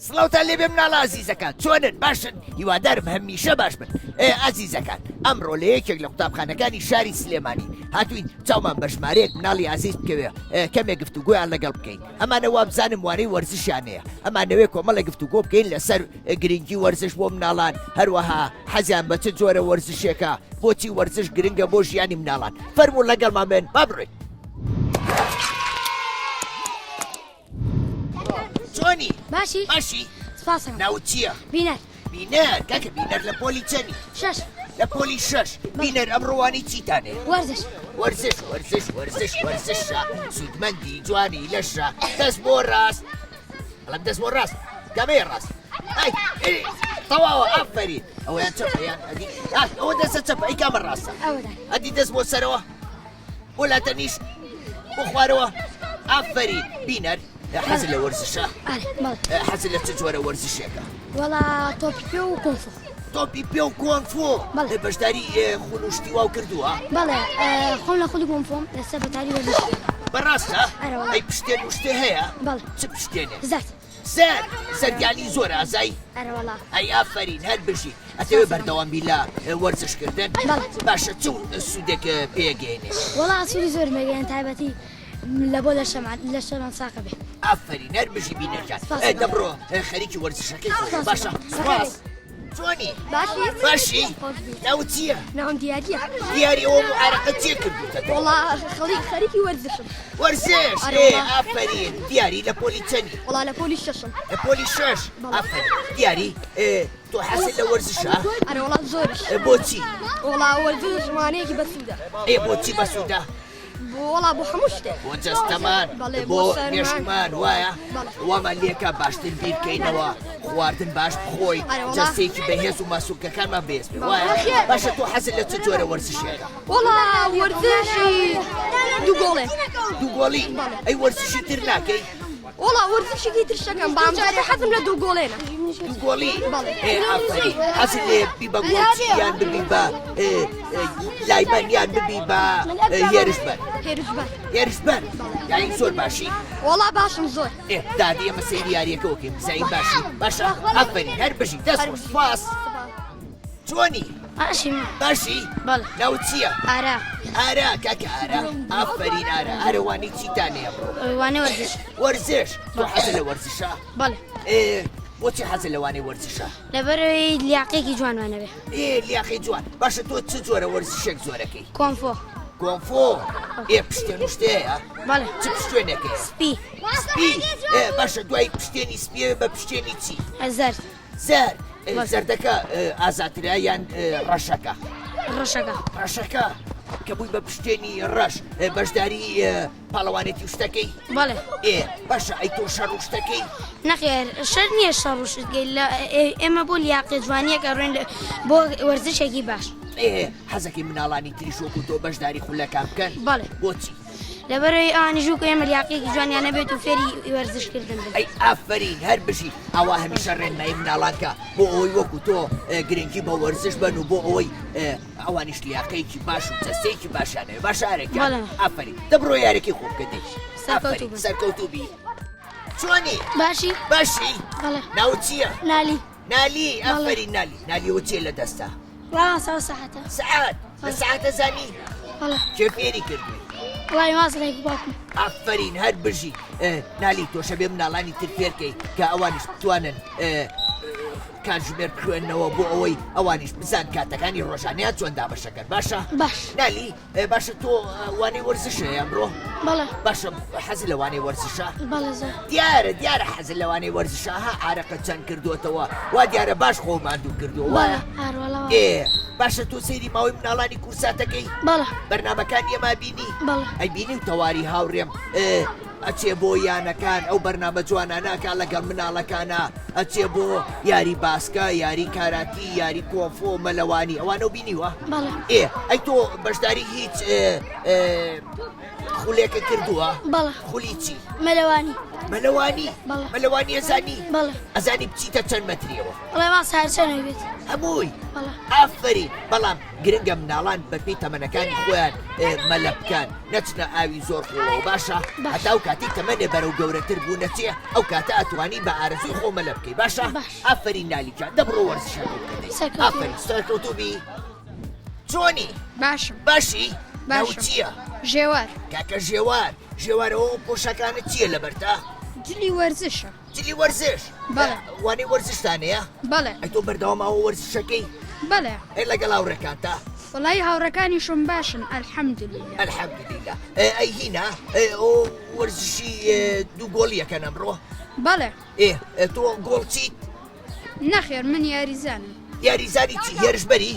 سڵاوتان لێبێ مناڵە ئازیزەکان چۆنن باشن هیوادارم هەمیشە باش بن ئازیزەکان ئەمڕۆ لە یەکێک لە قوتابخانەکانی شاری سلێمانی هاتوین چاومان بە ژمارەیەک مناڵی عزیز بکەوێ کەمێک گفتوگۆیان لەگەڵ بکەین ئەمانە وا بزانم وانەی وەرزشیانەیە ئەمانەوێ کۆمەڵە گفتوگۆ بکەین لەسەر گرنگی وەرزش بۆ مناڵان هەروەها حەزیان بە چ جۆرە وەرزشێکە بۆچی وەرزش گرنگە بۆ ژیانی مناڵان فەرموو لەگەڵمان بێن با بڕۆین چۆنی باشی باشی سپاسم ناوت چییە بینەر بینەر کاکە بینەر لە پۆلی چەنی 6 لە پۆلی 6 بینەر ئەمڕۆوانی چیتانێ وەرزش وەرزشە سوودمەندی جوانی لەشە دەست بۆ ڕاست بەڵام دەست بۆ ڕاست گەمەی ڕاست تەواوە ئافرین ئەویان چەپەیان ئەوە دەستە چەپە ئەی کامە ڕاستە ئەدی دەست بۆ سەرەوە بۆ لاتەنیش بۆ خوارەوە ئافرین بینەر حەزت لە وەرزشە حەزت لە چ جۆرە وەرزشێکە وەڵا تۆپی پێ و کۆنفۆ تۆپی پێ و کۆنفۆ بەشداری خونوشتی واو کردووە بەڵێ خۆم لە خودی کۆنفۆم لەسەر بەتاری وەرزش بەڕاستە ئەی پشتێن وشتێ هەیە چ پشتێنێ زەرگانی زۆر ئازایی ئەی ئافرین هەر بژی ئەتەوێ بەردەوامبی لە وەرزشکردن باشە چون سوودێک پێگەێنێ وەڵا سوودی زۆر مەگەیان تایبەتی لە بۆ لە شەمان ساقە بێ ئافرین هەر بژی بینەرجان دەبڕۆ خەریکی وەرزشەکەی باشە سپاس چۆنی باشی ناوت چییە؟ ناوم دیاریە دیاری ئەوە عەرەقەت چێ کردوتە وەڵا خەریکی وەرزشم وەرزش ئافرین دیاری لە پۆلی چەندی وەڵا لە پۆلی 6 لە پۆلی 6 ئافرین دیاری تۆ حەزت لە وەرزشە؟ ئەرە وەڵا زۆرش بۆچی؟ وەڵا وەرزش ژمانەیەکی بەسوودە بۆچی بەسوودە؟ وەڵا بۆ هەموو شتێک بۆ جەستەمان بۆ مێشکمان وایە وامان لێکە باشتر بیرکەینەوە خواردن باش بخۆی جەستێکی بەهێز و مەسوولکەکانمان بێست وایە باشە تۆ حەزت لە چ جۆرە وەرزشێکە؟ وەڵا وەرزشی دوو گۆڵی ئەی وەرزشی تر ناکەی؟ وەڵا وەرزشێکی تر شەکەم بامجارێ حەزم لە دوو گۆڵێنە دوو گۆڵی ئافرین حەزت لێ بی بە گۆڵچی یان ببی بە لایمەن یان ببی بە هێرشبەر یانی زۆر باشی وەڵا باشم زۆر دادی ئەمە سەیری یاریەکە وەکەی بزایی باشی باشە ئافرین هەر بژی دەست بۆ سوپاس چۆنی باشی ناوت چییە؟ ئارا کاکە ئارا ئافرین ئارەوانی چیتانەیە بڕۆ وەرزش تۆ حەزت لە وەرزشە؟ بۆچی حەزت لەوانەی وەرزشە؟ لەبەرەوەی لیاقەیەکی جوانوانە بێ لیاقەی جوان باشە تۆ چ جۆرە وەرزشێک زۆرەکەی؟ کۆنفۆ پشتێن وشتەیە؟ چ پشتێنەکەی؟ سپی باشە دوای پشتێنی سپیەوە بە پشتێنی چی؟ زەرد زەردەکە ئازاترە یان ڕەشەکە ڕەشەکە کە بووی بە پشتێنی ڕەش بەشداری پاڵەوانێتی شتەکەی بەڵێ باشە ئەی تۆ شەڕ و شتەکەی نەخێر شەر نییە شەڕ و شتگەی ئێمە بۆ لیاقی جوانیەکە ڕێن بۆ وەرزشێکی باش حەزەکەی مناڵانی تریش وەکو تۆ بەشداری خولەکان بکەن بەڵێ بۆچی لەبەرەوەی ئەوانی ژوو کە ئێمە لیاقیەکی جوانیان نەبێت و فێری وەرزشکردن بن ئەی ئافرین هەر بشی ئەوە هەمیشە ڕێنمایی مناڵانکە بۆ ئەوەی وەکو تۆ گرنگی بە وەرزش بن و بۆ ئەوەی ئەوانیش لیاقەیەکی باش و جەستەیەکی باشانەوە باشارێکە ئافرین دەبڕۆ یارێکی خوب بکەدەی سەرکەوتوبی چۆنی باشی ناو چییە نالی ئافرین نالی و چیە لە دەستا سەعات لە سەعاتە زانی کێ فێری کردوی وڵی ماسڵێک باکم ئافرین هەر بژی نالی تۆشە بێ مناڵانی تر فێرکەی کە ئەوانیش بتوانن کاتژمێر بخوێنەوە بۆ ئەوەی ئەوانیش بزان کاتەکانی ڕۆژانەیە چۆن دابەشەکەن باشە باش نالی باشە تۆ وانەی وەرزشە ئەمڕۆ بەڵێ باشە حەز لەوانەی وەرزشە بەڵێ دیارە حەز لەوانەی وەرزشە ها ئارەقە چەند کردوتەوە وا دیارە باش خۆ ماندوو کردووە وایە باشە تۆ سەیری ماوەی مناڵانی کورساتەکەی بەڵێ بەرنامەکانی ئێمە بینی ئەی بینی و تەواری هاوڕێم ئەچێ بۆ یانەکان ئەو بەرنامە جوانانەکە لەگەڵ مناڵەکانە ئەچێ بۆ یاری باسکە یاری کاراتی یاری کۆفۆ مەلەوانی ئەوانە بینیوە ئەی تۆ بەشداری هیچ خولێکە کردووە خولی چی مەلەوانی ئەزانی ئەزانی بچیتە چەند مەتریەوە هەمووی ئافرین بەڵام گرنگە مناڵان بەپێی تەمەنەکانی خۆیان مەلە بکەن نەچنە ئاوی زۆر خۆڵەوە باشە هەتا ئەو کاتی تەمەنێ بەرەو گەورەتر بوو نەچێ ئەو کاتە ئەتوانی بە ئارەزوی خۆ مەلە بکەی باشە ئافرین نالیکە دەبڕۆ وەرزشەکە بکەدەی ئافرین سەرکەوتوبی چۆنی باشی ناو چییە ژێوار کاکە ژێوارەوە پۆشەکانت چییە لەبەرتا جلی وەرزشە جلی وەرزش وانەی وەرزشتانەیە بەڵێ ئەی تۆ بەردەواماوە وەرزشەکەی بەڵێ ئەی لەگەڵ هاوڕێکانتە وڵی هاوڕەکانیشم باشن ئەلحەمدولیلا ئەی هینا ئەو وەرزشی دوو گۆڵیەکەن ئەمڕۆ بەڵێ تۆ گۆڵ چیت نەخێر من یاریزانم یاریزانی چی هێرشبەری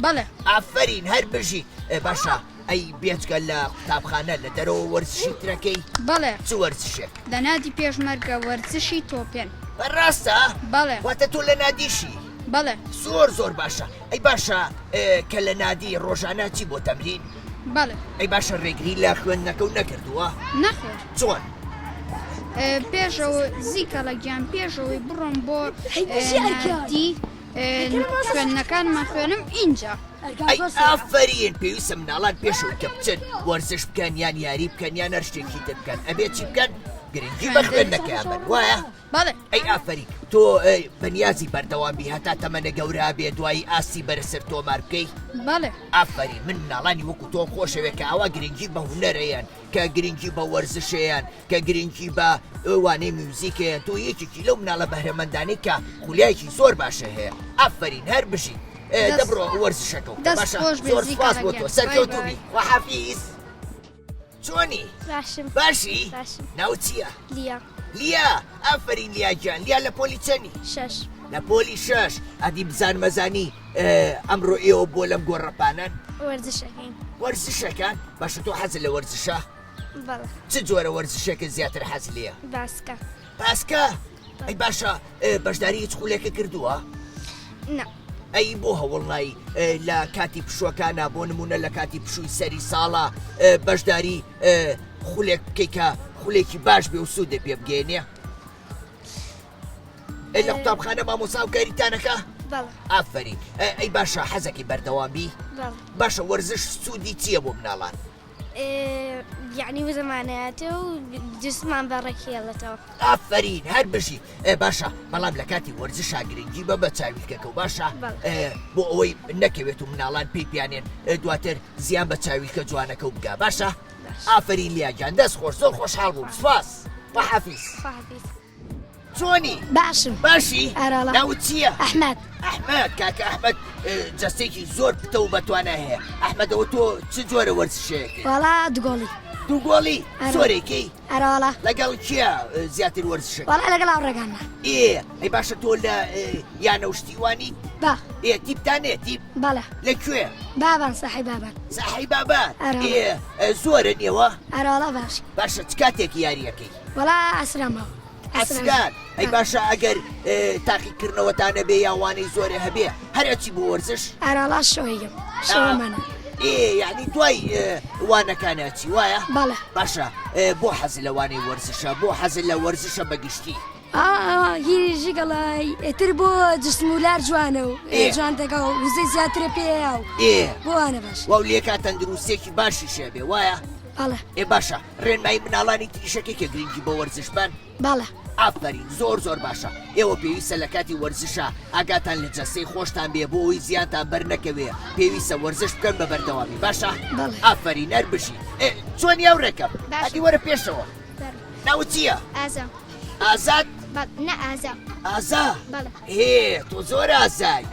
بەڵێ ئافرین هەر بژی باشە ئەی بێچکە لە قوتابخانە لە دەرەوە وەرزشی ترەکەی بەڵێ چ وەرزشێک لە نادی پێشمەرگە وەرزشی تۆپێن بەڕاستە بەڵێ واتە تۆ لە نادیشی بەڵێ زۆر باشە ئەی باشە کە لە نادی ڕۆژانە چی بۆ تەمرین بەڵێ ئەی باشە ڕێگری لە خوێندنەکە و نەکردووە نەخێر چۆن پێشەوە زیکە لە گیان پێشەوەی بڕۆم بۆ نادی خوێندنەکانمان خوێنم اینجا ئافرین پێویستە مناڵان پێشەوەی کە بچن وەرزش بکەن یان یاری بکەن یان هەر شتێکی تر بکەن ئەبێ چی بکەن گرنگی بە خوێندنەکەیان بن وایە بەڵێ ئەی ئافرین تۆ بەنیازی بەردەوامی هەتا تەمەنە گەورە بێ دوایی ئاسی بەرەسەر تۆمار بکەی بەڵێ ئافرین من مناڵانی وەکو تۆ خۆشەوێت کە ئەوە گرنگی بە هونەرەیان کە گرنگی بە وەرزشەیان کە گرنگی بە وانەی میوزیکەیان تۆ یەکێکی لەو مناڵە بەهرەمەندانی کە خولیایەکی زۆر باشە هەیە ئافرین هەر بژی دەبڕۆ وەرزشەکە باشە زۆر سپاس بۆ تۆ سەرکەوتوبی وەحافیز چۆنی باشی ناو چییە لیا ئافرین لیاجان لیا لە پۆلی چەنی لە پۆلی 6 ئەدی بزان مەزانی ئەمڕۆ ئێوە بۆ لەم گۆڕەپانان وەرزشەکان باشە تۆ حەز لە وەرزشە چ جۆرە وەرزشێکە زیاتر حەز لێیە باسکە ئەی باشە بەشداری هیچ خولێکە کردووە ئەی بۆ هەوڵنایی لە کاتی پشوەکانە بۆ نمونە لە کاتی پشووی سەری ساڵە بەشداری خولێک بکەیکە خولێکی باش بێ و سوودە پێ بگەێنێ لە قوتابخانە مامۆستا و کاریتانەکە ئافرین ئەی باشە حەزەکی بەردەوامی باشە وەرزش سوودی چییە بۆ مناڵان یعنی وزەمانەتە و جسمان بەڕێکێڵێتەوە ئافرین هەر بژی باشە بەڵام لە کاتی وەرزشا گرنگی بە چاویلکەکە و باشە بۆ ئەوەی نەکەوێت و مناڵان پێی پیانێن دواتر زیان بە چاویلکە جوانەکە و بگا باشە ئافرین لیاجان دەست خۆش زۆر خۆشحاڵ بووم سپاس وەحافیز چۆنی باشم باشی ئەرەڵە. ناوت چییە؟ ئەحمەد ئەحمەد کاکە ئەحمەد جەستێکی زۆر پتە و بەتوانە هەیە. ئەحمەدەوە تۆ چ جۆرە وەرزشەیەکەی؟ وەڵا دوگۆڵی دوو گۆڵی ئەرە. زۆرێکی ئەرەڵە لەگەڵ کیە زیاتر وەرزشە؟ وەڵا لەگەڵ ئاوڕێگانە ئەی باشە تۆ لە یانە شتیوانی با تیپتانێ تیپ بەڵێ لەکوێ؟ بابان ساحی بابان ساحی بابان ئەرە. زۆرە نێوە ئەرەڵە باش باشە چ کاتێکی یاریەکەی؟ وەڵا ئەسرامەوە ئەسران ئەی باشە ئەگەر تاقیکردنەوەتانە بێ یاوانەی زۆرە هەبێ هەرچی بۆ وەرزش؟ ئەرەڵا شۆیم شۆمەە یعنی دوای وانەکانە چی وایە؟ بەڵێ باشە بۆ حەز لەوانەی وەرزشە بۆ حەز لە وەرزشە بەگشتی هیریژی گەڵای ئێتر بۆ جسمولار جوانە و جوان دەگە و وزەی زیاترە پێیا و بۆوانە باش وەولێکا تەندروستێکی باشی شێبێ وایە؟ بەڵێ باشە ڕێنمایی مناڵانی تریشەکەی کە گرنگی بۆ وەرزشبان بەڵێ ئافرین زۆر باشە ئێوە پێویستە لە کاتی وەرزشە ئاگاتان لە جەستەی خۆشتان بێ بۆ ئەوی زیانتان بەرنەکەوێ پێویستە وەرزش بکەن بە بەردەوامی باشە؟ ئافرین هەربژی چۆن یاوڕێکەم ئەدی وەرە پێشەوە ناوت چییە؟ ئازا ئازاد؟ نە ئازا ئازا؟ بەڵێ تۆ زۆر ئازای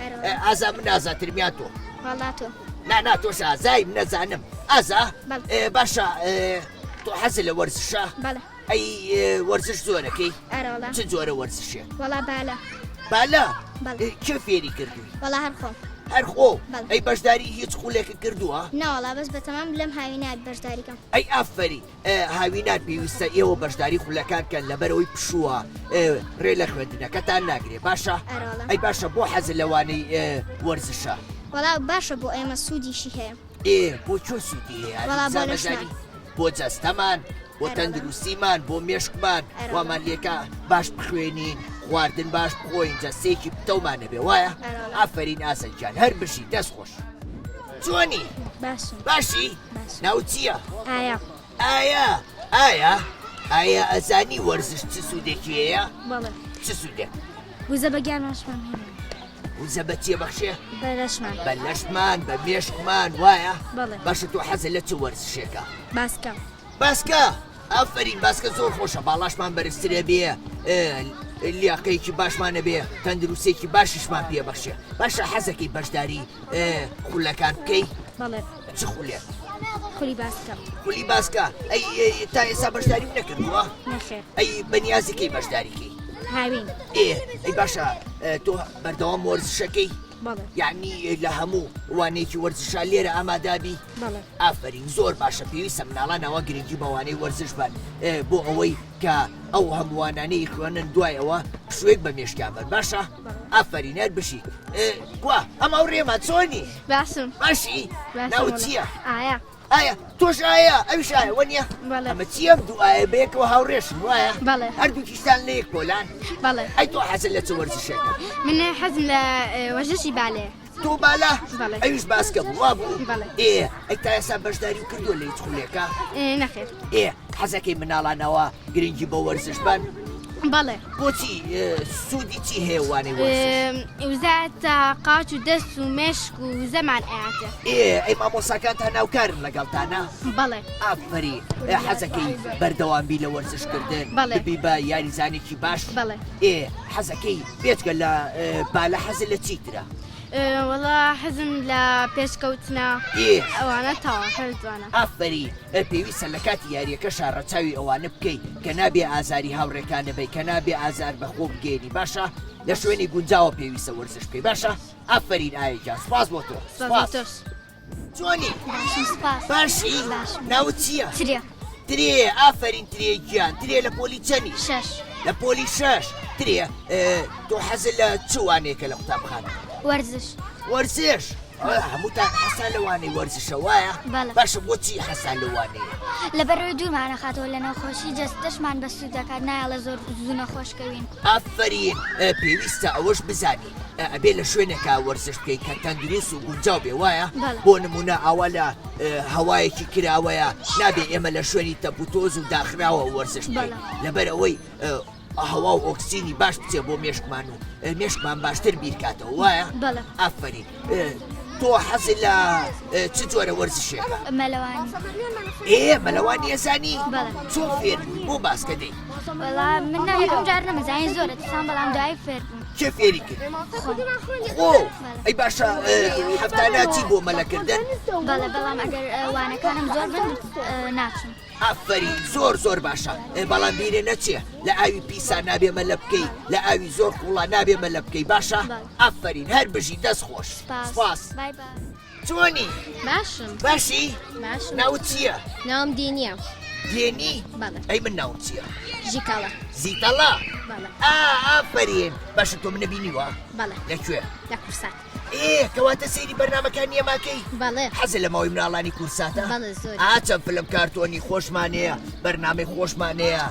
ئازا من ئازاترمیان تۆ وەڵا تۆ نا تۆش ئازای من نەزانم ئازا باشە تۆ حەزی لە وەرزشە؟ بەڵێ ئەی وەرزش زۆرەکەی؟ ئەرەڵە چ جۆرە وەرزشێ؟ وەڵا بالا بالا؟ بەڵێ کێ فێری کردووی؟ وەڵا هەر خۆم هەر خۆ بەڵێ. ئەی بەشداری هیچ خولێکە کردووە؟ ناوەڵا بەس بەتەمام لەم هاوینات بەشداریکەم ئەی ئافری هاوینات پێویستە ئێوە بەشداری خولەکانکەن لەبەرەوەی پشووە ڕێ لە خوێندنەکەتان ناگرێ باشە؟ ئەرەڵە. ئەی باشە بۆ حەز لەوانەی وەرزشە؟ وەڵا باشە بۆ ئێمە سوودیشی هەیە بۆ چۆ سوودی هەیە؟ وەڵا بۆ زانەزانی؟ لەشمان. بۆ جەستەمان بۆ تەندروستیمان بۆ مێشکمان وامان لێکە باش بخوێنین خواردن باش بخۆین جەستێکی پتەومانە بێ وایە؟ ئافرین ئاسەنجان هەر بشی دەست خۆش چۆنی؟ باشم باشی؟ باش. ناو چییە؟ ئایا ئایا ئەزانی وەرزش چ سوودێکی هەیە؟ بەڵێ چ سوودێک؟ وزە بەگیانماشمان هێنا وزە بە چێ بەخشێ؟ بەلەشمان بە لەشمان بە مێشکمان وایە؟ بەڵێ. باشە تۆ حەزە لە چ وەرزشێکە؟ باسکەم باسکە ئافرین باسکە زۆر خۆشە باڵاشمان بەرزترە بێ لیاقەیەکی باشمانە بێ تەندروستێکی باشیشمان پێبەخشێ باشە حەزەکەی بەشداری خولەکان بکەی؟ بەڵێ چ خولێک؟ خولی باسکەم خولی باسکە ئەی تا ئێستا بەشداریم نەکردووە؟ نەخێر ئەی بەنیازەکەی بەشداریکەی؟ هاوین ئەی باشە تۆ بەردەوام وەرزشەکەی؟ بەڵێ یعنی لە هەموو وانەیەکی وەرزشە لێرە ئامادابی؟ بەڵێ ئافرین زۆر باشە پێویستە مناڵانەوە گرنگی بەوانەی وەرزش بن بۆ ئەوەی کە ئەو هەمووانانەی خوێنن دوایەوە شوێک بە مێشکیان باشە؟ ئافرین هەر بشی گوە ئەمە ڕێمە چۆنی؟ باشم باشی؟ ناوت چییە؟ ئایا تۆش ئایا ئەویش ئایا وەنیە؟ بەڵێ. ئەمە چیەم دوو ئایا بەیەکەوە هاوڕێشن وایە؟ بەڵێ. هەردووکیشتان لە یەک کۆلان؟ بەڵێ ئەی تۆ حەزت لە چ وەرزشێکە؟ من حەزم لە وەرزشی بالەیە تۆ بالا؟ بەڵێ. ئەویش باسکە بووە بوو؟ بەڵێ. ئەی تا ئێستا بەشداری کردووە لە هیچ خولێکە؟ نەخێر حەزەکەی مناڵانەوە گرنگی بۆ وەرزش بن؟ بەڵێ بۆچی سوودی چی هەیە وانەی وەرزش؟ وزاتە قاچ و دەست و مێشک و زەمان ئااتە ئەی مامۆساکان تا ناوکارن لەگەڵتانە؟ بەڵێ ئافری حەزەکەی بەردەوامبی لە وەرزشکردن بەڵێ. ببی بە یاریزانێکی باش؟ بەڵێ. حەزەکەی بێتگە لە بالە حەزە لە چیترە؟ وەڵا حەزم لە پێشکەوتنە ئەوانە تاوا هەر جوانە ئافری پێویستە لە کاتی یاریەکەشا ڕەچاوی ئەوانە بکەیت کە نابێ ئازاری هاوڕێکانە بی کە نابێ ئازار بەخۆ بگەێنی باشە لە شوێنی گونجاوە پێویستە وەرزش بکەی باشە؟ ئافرین ئایجان سپاس بۆ تۆ جوانی باشی؟ ناوت چییە؟ ترێ ئافرین ترێ گیان ترێ لە پۆلی چەنی؟ لە پۆلی 6 ترێ تۆ حەزت لە چوانێکە لە قوتابخانە؟ وەرزش هەمووتان حەسان لەوانەی وەرزشە وایە؟ باشە بۆچی حەسان لەوانەیە؟ لەبەرەوەی دوورمانە خاتەوە لە نەخۆشی جەستەشمان بە سوود دەکات نایڵە زۆر زوو نەخۆشکەوین ئافرین پێویستە ئەوەش بزانی ئەبێ لە شوێنێکا وەرزش بکەیت کە تەندروست و گونجاو بێ وایە؟ بۆ نمونە ئاوا لە هەوایەکی کراوەیە نابێ ئێمە لە شوێنی تەپوتۆز و داخراوە وەرزش بکەین لەبەر ئەوەی هەوا و ئۆکسسینی باش بچێ بۆ مێشکمان و مێشکمان باشتر بیرکاتەوە وایە؟ ئافرین تۆ حەزت لە چ جۆرە وەرزشێکە؟ مەلەوانی مەلەوانی ئەزانی؟ بەڵێ. چۆن فێر بووی بۆ باسکە دەی؟ وەڵام من یەکەم جار نەمەزانی زۆرە دیسان بەڵام دوای فێر بووم. چێ فێری کرد؟ خۆ ئەی باشە هەفتانە چی بۆ مەلەکردن؟ بەڵێ بەڵام ئەگەر وانەکانم زۆر بن ناچم. ئافرین زۆر باشە بەڵام بیرێ نەچێ لە ئاوی پیسا نابێ مەلە بکەی لە ئاوی زۆر قوڵا نابێ مەلە بکەی باشە؟ ئافرین هەر بژی دەست خۆش سپاس بای بای. چۆنی؟ باشم باشی؟ باشم ناوت چییە؟ ناوم دێنیە دێنی؟ بەڵێ ئەی من ناوم چییە؟ ژیکاڵە زیتەڵا؟ بەڵێ ئافرین باشە تۆ منە بینیوە؟ بەڵێ لەکوێ؟ لە کورسات کەواتە سەیری بەرنامەکانی ئەماکەی؟ بەڵێ حەزە لە ماوەی مناڵانی کورساتە؟ بەڵێ زۆر چەند فلم کارتۆنی خۆشمانەیە بەرنامەی خۆشمانەیە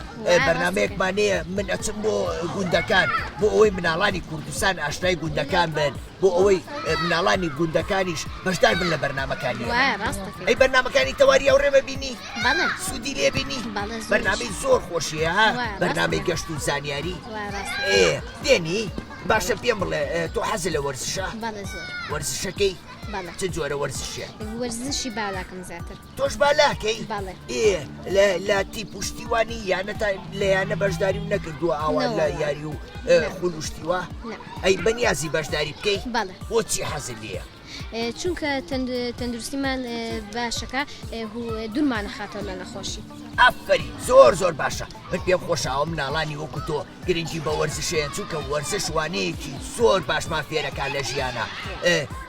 بەرنمەیەکمانەیە من ئەچم بۆ گوندەکان بۆ ئەوەی مناڵانی کوردستان ئاشنای گوندەکان بن بۆ ئەوەی مناڵانی گوندەکانیش بەشدار بن لە بەرنامەکانی وایە ڕاستە ئەی بەرنامەکانی تەواری ئەو ڕێمە بینی؟ بەڵێ سوودی لێ بینی؟ بەڵێ زۆر بەرنامەی زۆر خۆشیە ها وایە، بەرنامەی ڕاستە. گەشت و زانیاری وایە ڕاستە دێنی باشە پێم بڵێ تۆ حەزە لە وەرزشە؟ بەڵێ زۆر وەرزشەکەی بەڵێ چ جۆرە وەرزشیە؟ وەرزشی بالاکەم زیاتر تۆش بالاکەی؟ بەڵێ لە تی پشتیوانی یانە تا لە یانە بەشداری و نەکردووە ئاوا لە یاری و خولوشتیوە؟ ئەی بەنیازی بەشداری بکەی؟ بەڵێ بۆچی حەزت لێیە؟ چونکە تەندروستیمان باشەکە دوورمانە خاتەوە لە نەخۆشی ئافرین زۆر باشە من پێم خۆشەوە مناڵانی وەکو تۆ گرنگی بە وەرزشەیە چونکە وەرزش وانەیەکی زۆر باشمان فێرەکان لە ژیانە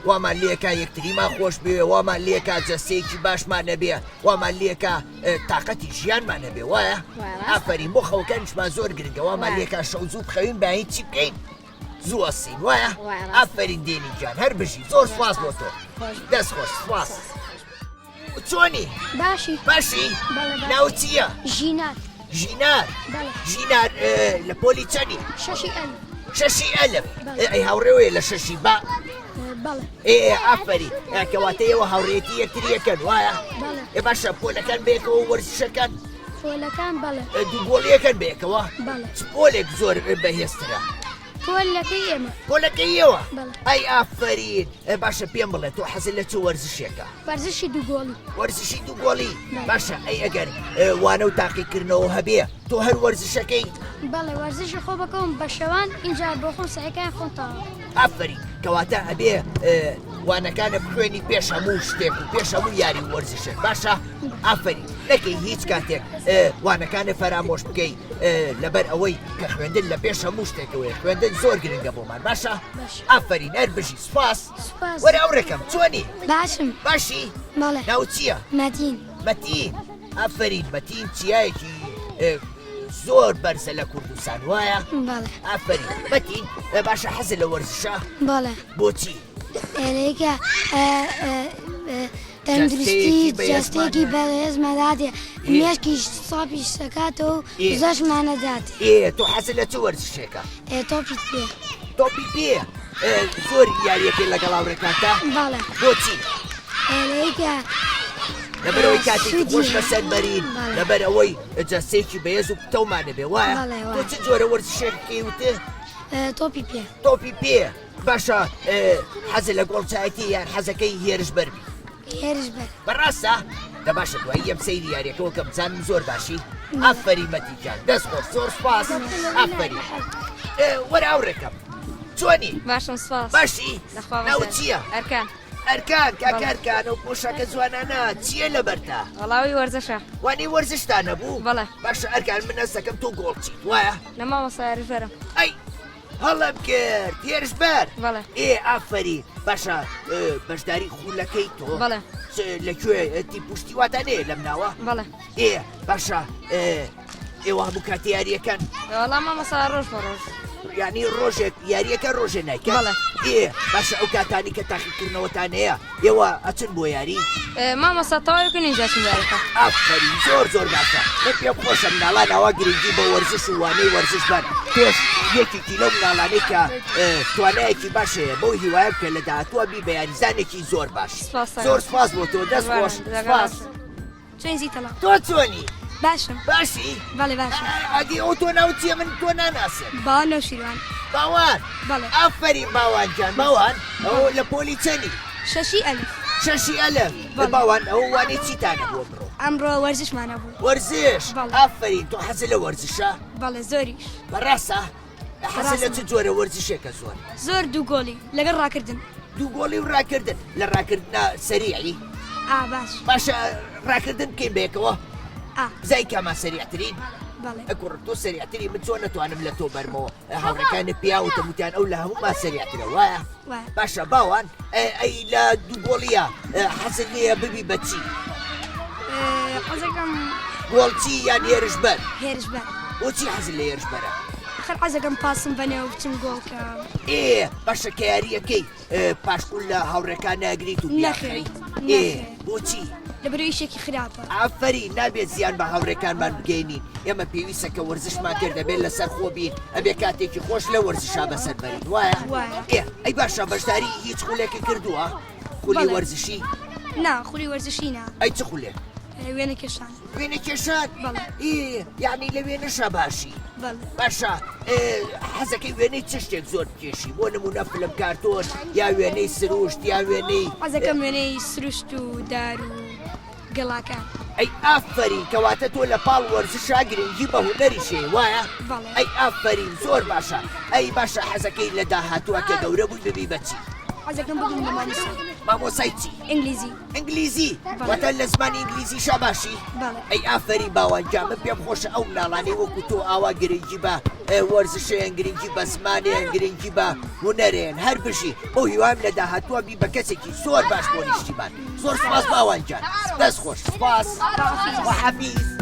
وامان لێکە یەکتریمان خۆش بێ وامان لێکە جەستەیەکی باشمان نەبێ وامان لێکە تااقەتی ژیانمان نەبێ وایە؟ ئافرین بۆ خەوەکانیشمان زۆر گرنگە وامان لێکە شەو زوو بخەوین باهی چی بکەین؟ زووەسین وایە؟ ئافرین دێنی گیان هەر بژی زۆر سواس بۆ تۆ دەست خۆش سواس چۆنی؟ باشی؟ ناو چییە؟ ژینات ژینار؟ ژینار لە پۆلی چەنی؟ شەشی ئەلف ئەی هاوڕێوەیە لە شەشی با؟ ئافرین کەواتە ئێوە هاوڕێتی یەکتریەکەن وایە؟ باشە پۆلەکان بێکەوە وەرزشەکان؟ پۆلەکان بەڵێ دوو گۆڵیەکەن بێکەوە؟ چ پۆلێک زۆر بەهێزترە؟ پۆلەکەی ئێمە پۆلەکەیەوە؟ ئەی ئافرین باشە پێم بڵێ تۆ حەزت لە چ وەرزشێکە؟ وەرزشی دووگۆڵی وەرزشی دووگۆڵی؟ باشە ئەی ئەگەر وانە و تاقیکردنەوە هەبێ تۆ هەر وەرزشەکەی؟ بەڵێ وەرزشی خۆ بەکەم بە شەوان اینجا بۆ خۆم سەعەکان خۆتەوە ئافرین کەواتە ئەبێ وانەکانە بخوێنی پێش هەموو شتێک و پێش هەموو یاری وەرزشێک باشە؟ ئافرین نەکەی هیچ کاتێک وانەکانە فەرامۆش بکەی لەبەر ئەوەی کە خوێندن لە پێش هەموو شتێکەوەی خوێندن زۆر گرنگە بۆمان باشە؟ ئافرین هەر بژی سپاس وەرە ئەوڕێکەم چۆنی؟ باشم باشی؟ بەڵێ ناو چییە؟ مەتین ئافرین مەتین چیایەکی زۆر بەرزە لە کوردستان وایە؟ بەڵێ ئافرین مەتین باشە حەزت لە وەرزشە؟ بەڵێ بۆچی؟ ئێرەیکە تەندروستی جەستێکی بەڕێز مەداتێ مێشکیش ساپیش سەکاتەوە و زەشمانەدات تۆ حەزت لە چ وەرزشێکە؟ تۆپیت پێ تۆپی پێ زۆر یاریەکەی لەگەڵ هاوڕێکانتە؟ بەڵێ بۆچی؟ ئێرەیکە لەبەرەوەی کاتێکی خۆش بەسەر بەرین لەبەر ئەوەی جەستێکی بەهێز و تەومانە بێ وایە؟ تۆ چ جۆرە وەرزشێکی وتە؟ تۆپی پێ تۆپی پێ باشە حەزت لە گۆڵچایەتی یان حەزەکەی هێرش بەربی؟ هێرش بەر بەڕاستە؟ دە باشە دوایی ئەم سەیری یاریەکەەوە کە بزانم زۆر باشی ئافرین مەتیکان دەست خۆش زۆر سپاس ئافرین وەرە ئەوڕێکەم چۆنی؟ باشم سپاس باشی؟ ناو چییە؟ ئەرکان ئەرکان کاکەرکان و پۆشاکە جوانانە چییە لەبەرتا؟ وەڵاوی وەرزشە وانی وەرزشتان نەبوو؟ بەڵێ باشە ئەرکان من دەستەکەم تۆ گۆڵچیت وایە؟ لە مامۆستا یاریفەرم ئەی هەڵم کرد هێرشبەر؟ بەڵێ ئافرین باشە بەشداری خولەکەی تۆ؟ بەڵێ لەکوێ تی پشتیواتانەیە لەم ناوە؟ بەڵێ باشە ئێوە هەموو کاتی یاریەکەن؟ وەڵام مامۆستا ڕۆژ بە ڕۆژ یعنی ڕۆژێک یاریەکە ڕۆژێ نایکە؟ بەڵێ باشە ئەو کاتانی کە تاقیکردنەوەتانەیە ئێوە ئەچن بۆ یاری؟ مامۆستا تەواویکە نینجاچین یاریەکە ئافرین زۆر باشە من پێم خۆشە مناڵان ئەوە گرنگی بە وەرزش و وانەی وەرزش بەر تۆش یەکێکی لەو مناڵانەی کە توانایەکی باشەیە بەو هیوایە بکە لە داهاتووە بی بە یاریزانێکی زۆر باش زۆر سپاس بۆ تۆ دەست خۆش سپاس چۆن زیتەڵە تۆ چۆنی؟ باشم باشی؟ بەڵێ باشم ئەدی ئەو تۆ ناو چییە من تۆ ناناسم باوان نەوشیروان باوان؟ بەڵێ ئافرین باوان جان باوان ئەو لە پۆلی چەنی؟ شەشی ئەلف شەشی ئەلف باوان ئەو وانێ چیتانە بۆ بڕۆ ئەمڕۆ وەرزشمانە بوو وەرزش بەڵێ. ئافرین تۆ حەزت لە وەرزشە بەڵێ زۆریش بەڕاستە حەزت لە چ جۆرە وەرزشێکە زۆر زۆر دوو گۆڵی لەگەڵ ڕاکردن دوو گۆڵی و ڕاکردن لە ڕاکردنا سەریعی باش باشە ڕاکردن کەین بێکەوە ئا بزای کامان سەریعترین بەڵێ ئەگوڕ تۆ سەریعتری من چۆن نەتوانم لە تۆ بەرمەوە هاوڕەکانت پیاوتە وتیان ئەو لە هەموومان سەریعترە وایە وایە باشە باوان ئەی لە دوو گۆڵیە حەزت لێیە ببی بەچی حەزەکەم گۆڵچی یان هێرش بەر هێرش بە بۆچی حەزت لە هێرش بەرە خەر حەزەکەم پاسم بنێ و بچم گۆڵکەم باشە کە یاریەکەی پاشکول لە هاوڕەکان ناگریت و نەخێری، بۆچی لە بەرەویشێکی خراپە ئافری نابێت زیان بە هاوڕێکانمان بگەینین ئێمە پێویستە کە وەرزشمان کرد دەبێت لەسەر خۆ بین ئەبێ کاتێکی خۆش لە وەرزشا بەسەر بەرین وایە ئەی باشە بەشداری هیچ خولێکی کردووە خولی بەڵێ. وەرزشی نا خولی وەرزشی نا ئەی چ خولێک وێنە کێشان وێنە کێشان بەڵێ. یعنی لە وێنەشە باشی بەڵێ باشە حەزەکەی وێنەی چ شتێک زۆر کێشی بۆ نمونە فلم کارتۆن یا وێنەی سروشت یا وێنەی حەزەکەم وێنەی سروشت و دار و گەڵاکان ئەی ئافرین کەواتە تۆ لە پاڵ وەرزشا گرنگی بە هوەری شێ وایە بەڵێ. ئەی ئافرین زۆر باشە ئەی باشە حەزەکەی لە داهاتووە کە گەورە بووی ببی بەچی حەزەکەم ببم بە مامۆستا مامۆسای چی ئینگلیزی ئینگلیزی بەڵێ. واتە لە زمانی ئینگلیزی شاباشی بەڵێ. ئەی ئافری باوانجا من پێم خۆشە ئەو ناڵانەی وەکو تۆ ئاوا گرنگی بە وەرزشەیەن گرنگی بە زمانیان گرنگی بە هوەرێن هەر بژی بۆ هیوام لە داهاتووە بی بە کەسێکی زۆر باش بۆ نیشتیمان زۆر سپاس باوانجان دەست خۆش سپاس وحەفیز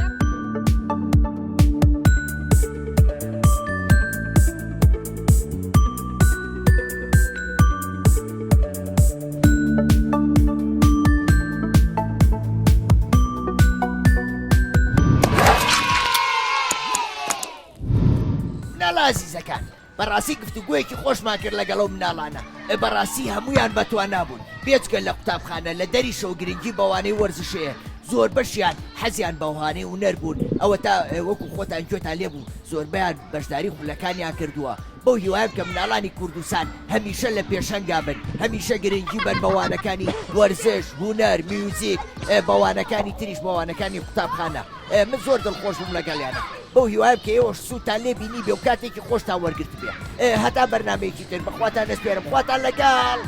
عزیزەکان بەڕاستی گفتوگویەکی خۆشمان کرد لەگەڵەو مناڵانە بەڕاستی هەمویان بەتوان نابوون بێچکە لە قوتابخانە لە دەری شەو گرنگی بەوانەی وەرزشەیە زۆر بەشیان حەزیان بەوانەی هونەر بوون ئەوە تا وەکو خۆتان گوێتان لێبوو زۆربیان بەشداری خولەکانیان کردووە بۆ هیوایم کە مناڵانی کوردستان هەمیشە لە پێشەنگا بن هەمیشە گرنگی بن بەوانەکانی وەرزش هونەر میوزیک بەوانەکانی تریش بەوانەکانی قوتابخانە من زۆر دڵخۆش بووم لەگەڵیانە بۆ هیوایم کە ئێوەش سووتان لێ بینی بێ و کاتێکی خۆشتان وەرگرت بێ هەتا بەرنامەیەکی تر بەخواتان دەسپێرم خواتان لەگەڵ